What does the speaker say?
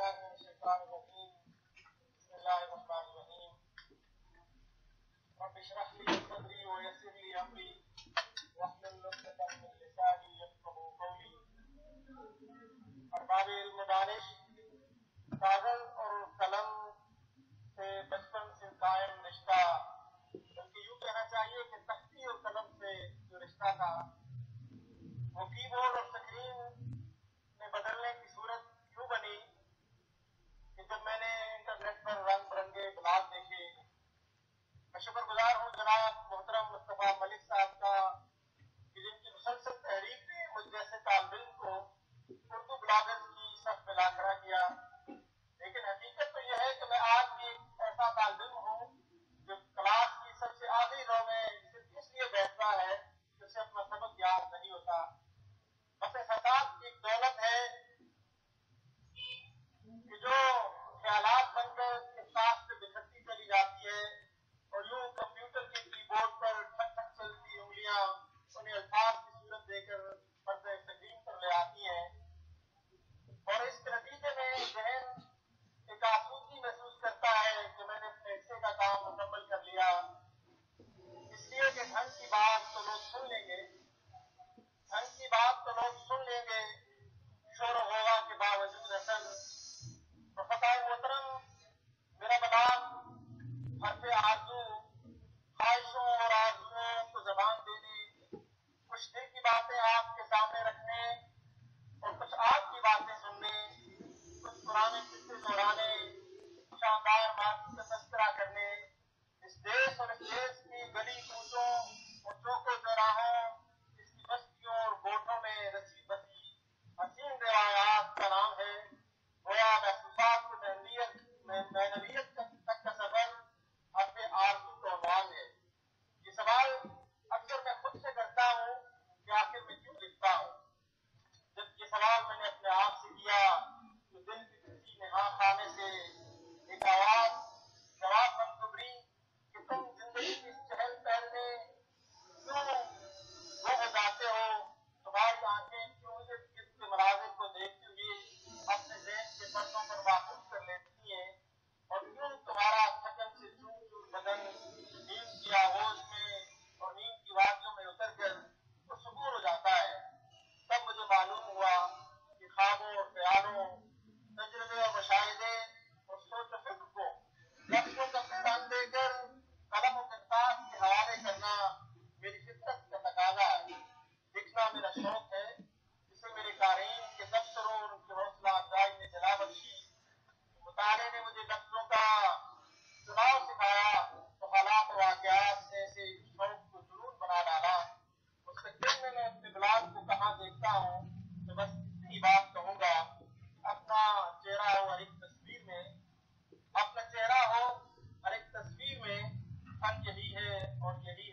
بالله من الشيطان الرجيم بسم الله الرحمن الرحيم رب اشرح لي صدري ويسر لي امري واحلل عقدة من لساني يفقهوا قولي. ارباب علم دانش، کاغذ اور قلم سے بچپن سے قائم رشتہ، بلکہ یوں کہنا چاہیے کہ تختی اور قلم سے جو رشتہ تھا وہ کی بورڈ اور اسکرین میں بدلنے کی صورت یوں بنی کہ جب میں نے انٹرنیٹ پر رنگ برنگے بلاگ دیکھے. میں شکر گزار ہوں جناب محترم مصطفیٰ ملک صاحب کا کہ جن کی مسلسل تحریک نے مجھ جیسے طالب علم کو اردو بلاگرز کی صف میں لا کھڑا کیا. لیکن حقیقت تو یہ ہے کہ میں آج بھی ایک ایسا طالب علم ہوں جو کلاس کی سب سے آخری رو میں صرف اس لیے بیٹھتا ہے کہ اسے اپنا سبق یاد نہیں ہوتا. بس احساسات کی ایک دولت ہے کہ جو خیالات بن کر احساس سے بکھرتی چلی جاتی ہے اور یوں کمپیوٹر کے کی بورڈ پر ٹھک ٹھک چلتی انگلیاں انہیں الفاظ کی صورت دے کر پردہ تقدیم پر لے آتی ہیں، اور اس کے نتیجے میں ذہن ایک آسودگی محسوس کرتا ہے کہ میں نے اپنے حصے کا کام مکمل کر لیا. اس لیے کہ ڈھنگ کی بات تو لوگ سن لیں گے، شور و غوغا کے باوجود اصل تو خطائے محترم میرا بلاغ حرف آرزو، خواہشوں اور آرزوؤں کو زبان دینے، کچھ دل کی باتیں آپ کے سامنے رکھنے اور کچھ آپ کی باتیں سننے، کچھ پرانے قصے دہرانے، شاندار ماضی کا تذکرہ کرنے، اس دیش اور اس دیش کی گلی کوچوں اور چوکوں چوراہوں، اس کی بستیوں اور گوٹھوں میں رسی بسی حسین روایات کا نام ہے. گویا محسوسات کی معنویت تک کا سفر حرف آرزو کا عنوان ہے. یہ سوال اکثر میں خود سے کرتا ہوں کہ آخر میں کیوں لکھتا ہوں. جب یہ سوال میں نے اپنے آپ سے کیا تو دل کی کسی نہا خانے سے ایک آواز جواب بن گزری کہ تم زندگی کی اس چہل پہل میں کیوں وہ گزارتے ہو، تمہاری آنکھیں کیوں ارد گرد کے مناظر کو دیکھتے ہوئے اپنے ذہن کے پردوں پر محفوظ کر لیتی ہیں، اور کیوں تمہارا تھکن سے چور چور بدن نیند کی آغوش میں اور نیند کی وادیوں میں اتر کر پرسکون ہو جاتا ہے. تب مجھے معلوم ہوا کہ خوابوں اور خیالوں، تجربے اور مشاہدے اور سوچ و فکر کو لفظوں کا پیغام دے کر قلم و کرتاس کے حوالے کرنا میری فطرت کا تقاضا ہے. لکھنا میرا شوق ہے جسے میرے قارئین کے تبصروں اور ان کی حوصلہ افزائی نے جلا بخشی. مطالعے نے مجھے لفظوں کا چناؤ سکھایا تو حالات و واقعات سے ایسے شوق کو جنون بنا ڈالا. مستقبل میں اپنے بلاگ کو کہاں دیکھتا ہوں تو بس اتنی بات کہوں گا، اپنا چہرہ ہو ہر ایک تصویر میں، اپنا چہرہ ہو ہر ایک تصویر میں، فن یہی ہے اور یہی